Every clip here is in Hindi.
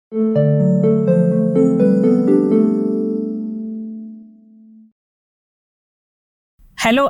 Hello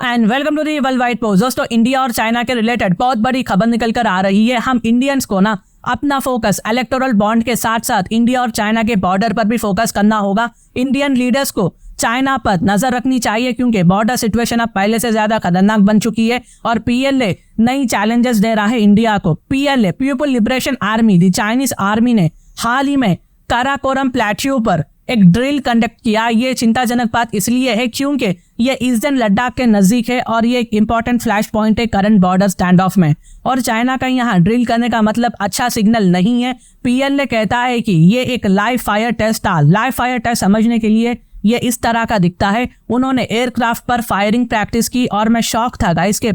and welcome to the World Wide Post. दोस्तों, इंडिया और चाइना के रिलेटेड बहुत बड़ी खबर निकल कर आ रही है। हम इंडियंस को ना अपना फोकस इलेक्टोरल बॉन्ड के साथ साथ इंडिया और चाइना के बॉर्डर पर भी फोकस करना होगा। इंडियन लीडर्स को चाइना पर नजर रखनी चाहिए क्योंकि बॉर्डर सिचुएशन अब पहले से ज्यादा खतरनाक बन चुकी है और पीएलए नई चैलेंजेस दे रहा है इंडिया को। पीएलए पीपल लिबरेशन आर्मी, दी चाइनीज आर्मी ने हाल ही में काराकोरम प्लेट्यू पर एक ड्रिल कंडक्ट किया। ये चिंताजनक बात इसलिए है क्योंकि ये ईस्टर्न लद्दाख के नजदीक है और ये एक इंपॉर्टेंट फ्लैश पॉइंट है करंट बॉर्डर स्टैंड ऑफ में। और चाइना का यहाँ ड्रिल करने का मतलब अच्छा सिग्नल नहीं है। पीएलए कहता है कि ये एक लाइव फायर टेस्ट था। लाइव फायर टेस्ट समझने के लिए ये इस तरह का दिखता है। उन्होंने एयरक्राफ्ट पर फायरिंग प्रैक्टिस की और मैं शॉक था गाइस के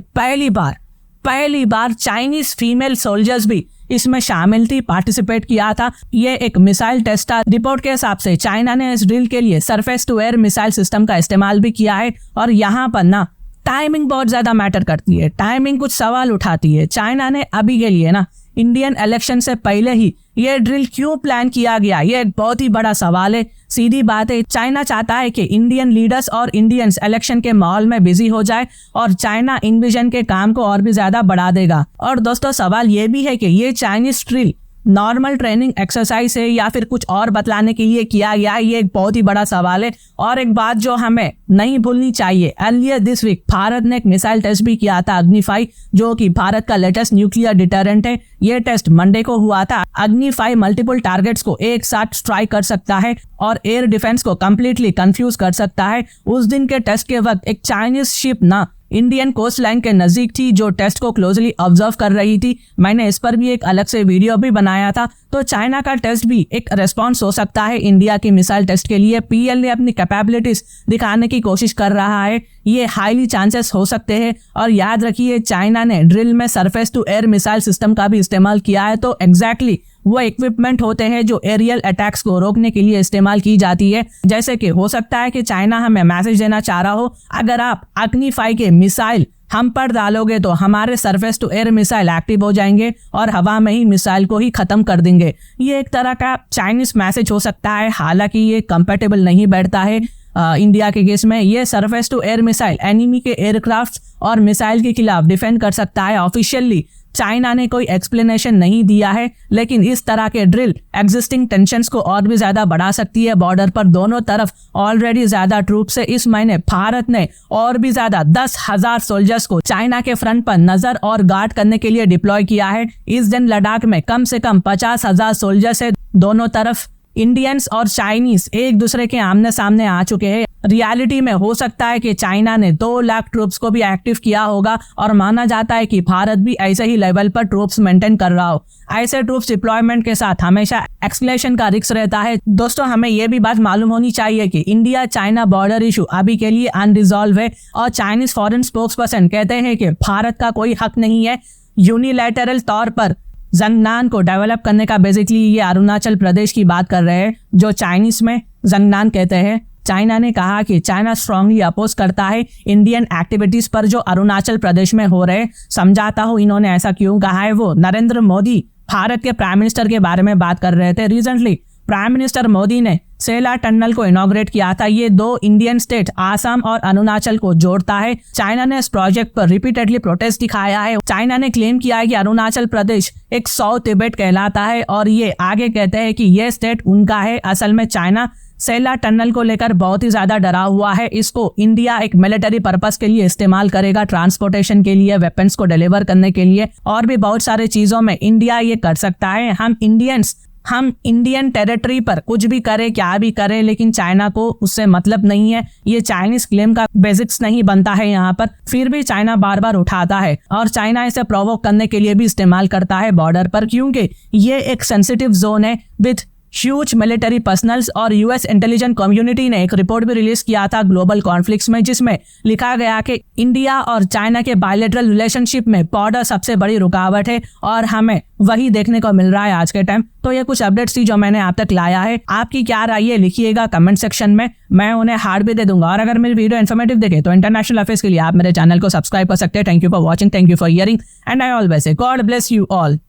पहली बार चाइनीज फीमेल सोल्जर्स भी इसमें शामिल थी, पार्टिसिपेट किया था। ये एक मिसाइल टेस्ट था। रिपोर्ट के हिसाब से चाइना ने इस ड्रिल के लिए surface to air missile system का इस्तेमाल भी किया है और यहाँ पर ना टाइमिंग बहुत ज्यादा मैटर करती है। टाइमिंग कुछ सवाल उठाती है। चाइना ने अभी के लिए ना इंडियन इलेक्शन से पहले ही ये ड्रिल क्यों प्लान किया गया, ये एक बहुत ही बड़ा सवाल है। सीधी बात है, चाइना चाहता है कि इंडियन लीडर्स और इंडियंस इलेक्शन के माहौल में बिजी हो जाए और चाइना इन्विजन के काम को और भी ज्यादा बढ़ा देगा। और दोस्तों, सवाल ये भी है कि ये Chinese drill normal training exercise है या फिर कुछ और बतलाने के लिए किया गया है, ये एक बहुत ही बड़ा सवाल है। और एक बात जो हमें नहीं भूलनी चाहिए, अर्लियर दिस वीक भारत ने एक मिसाइल टेस्ट भी किया था, अग्नि-5, जो कि भारत का लेटेस्ट न्यूक्लियर डिटरेंट है। ये टेस्ट मंडे को हुआ था। अग्नि-5 मल्टीपल टारगेट्स को एक साथ स्ट्राइक कर सकता है और एयर डिफेंस को कंप्लीटली कंफ्यूज कर सकता है। उस दिन के टेस्ट के वक्त एक चाइनीज शिप ना इंडियन कोस्ट लाइन के नजदीक थी जो टेस्ट को क्लोजली ऑब्जर्व कर रही थी। मैंने इस पर भी एक अलग से वीडियो भी बनाया था। तो चाइना का टेस्ट भी एक रेस्पॉन्स हो सकता है इंडिया की मिसाइल टेस्ट के लिए। पीएलए अपनी कैपेबिलिटीज दिखाने की कोशिश कर रहा है, ये हाईली चांसेस हो सकते हैं। और याद रखिए, चाइना ने ड्रिल में surface to air missile system का भी इस्तेमाल किया है। तो एग्जैक्टली वो इक्विपमेंट होते हैं जो एरियल अटैक्स को रोकने के लिए इस्तेमाल की जाती है। जैसे कि हो सकता है कि चाइना हमें मैसेज देना चाह रहा हो, अगर आप अग्नि-5 के मिसाइल हम पर डालोगे तो हमारे surface to air missile active हो जाएंगे और हवा में ही मिसाइल को ही खत्म कर देंगे। ये एक तरह का चाइनीज मैसेज हो सकता है। हालांकि ये कंपेटेबल नहीं बैठता है इंडिया के केस में। ये surface to air missile enemy के एयरक्राफ्ट और मिसाइल के खिलाफ डिफेंड कर सकता है। ऑफिशियली चाइना ने कोई एक्सप्लेनेशन नहीं दिया है, लेकिन इस तरह के ड्रिल एग्जिस्टिंग टेंशंस को और भी ज्यादा बढ़ा सकती है। बॉर्डर पर दोनों तरफ ऑलरेडी ज्यादा ट्रूप्स है। इस महीने भारत ने और भी ज्यादा 10,000 सोल्जर्स को चाइना के फ्रंट पर नजर और गार्ड करने के लिए डिप्लॉय किया है। ईस्टर्न लद्दाख में कम से कम 50,000 सोल्जर्स है। दोनों तरफ इंडियंस और चाइनीज एक दूसरे के आमने सामने आ चुके हैं। रियलिटी में हो सकता है कि चाइना ने 2 लाख ट्रूप्स को भी एक्टिव किया होगा और माना जाता है कि भारत भी ऐसे ही लेवल पर ट्रूप्स मेंटेन कर रहा हो। ऐसे ट्रूप्स डिप्लॉयमेंट के साथ हमेशा एक्सलेशन का रिस्क रहता है। दोस्तों, हमें यह भी बात मालूम होनी चाहिए कि इंडिया चाइना बॉर्डर इशू अभी के लिए अनरिजॉल्व है और चाइनीज फॉरेन स्पोक्सपर्सन कहते हैं कि भारत का कोई हक नहीं है यूनिलैटरल तौर पर जंगनान को डेवलप करने का। बेसिकली ये अरुणाचल प्रदेश की बात कर रहे हैं जो चाइनीज में जंगनान कहते हैं। चाइना ने कहा कि चाइना स्ट्रांगली अपोज करता है इंडियन एक्टिविटीज पर जो अरुणाचल प्रदेश में हो रहे। समझाता हूँ इन्होंने ऐसा क्यों कहा है। वो नरेंद्र मोदी भारत के प्राइम मिनिस्टर के बारे में बात कर रहे थे। रिसेंटली प्राइम मिनिस्टर मोदी ने सेला टनल को इनॉग्रेट किया था। ये 2 इंडियन स्टेट आसाम और अरुणाचल को जोड़ता है। चाइना ने इस प्रोजेक्ट पर रिपीटेडली प्रोटेस्ट दिखाया है। चाइना ने क्लेम किया है कि अरुणाचल प्रदेश एक साउथ तिब्बत कहलाता है और ये आगे कहते हैं कि ये स्टेट उनका है। असल में चाइना सेला टनल को लेकर बहुत ही ज्यादा डरा हुआ है। इसको इंडिया एक मिलिट्री पर्पस के लिए इस्तेमाल करेगा, ट्रांसपोर्टेशन के लिए, वेपन्स को डिलीवर करने के लिए और भी बहुत सारे चीजों में इंडिया ये कर सकता है। हम इंडियन टेरिटरी पर कुछ भी करें, क्या भी करें, लेकिन चाइना को उससे मतलब नहीं है। ये चाइनीज क्लेम का बेसिक्स नहीं बनता है यहाँ पर। फिर भी चाइना बार बार उठाता है और चाइना इसे प्रोवोक करने के लिए भी इस्तेमाल करता है बॉर्डर पर, क्योंकि ये एक सेंसिटिव जोन है विद ह्यूज मिलिट्री पर्सनल्स। और यूएस इंटेलिजेंस कम्युनिटी ने एक रिपोर्ट भी रिलीज किया था ग्लोबल कॉन्फ्लिक्ट्स में, जिसमें लिखा गया कि इंडिया और चाइना के बायलैटरल रिलेशनशिप में बॉर्डर सबसे बड़ी रुकावट है और हमें वही देखने को मिल रहा है आज के टाइम। तो ये कुछ अपडेट्स थी जो मैंने आप तक लाया है। आपकी क्या राय है लिखिएगा कमेंट सेक्शन में, मैं उन्हें हार्ड भी दे दूंगा। और अगर मेरी वीडियो इन्फॉर्मेटिव देखे तो इंटरनेशनल अफेयर्स के लिए आप मेरे चैनल को सब्सक्राइब कर सकते हैं। Thank you for watching, thank you for hearing and I always say God bless you all.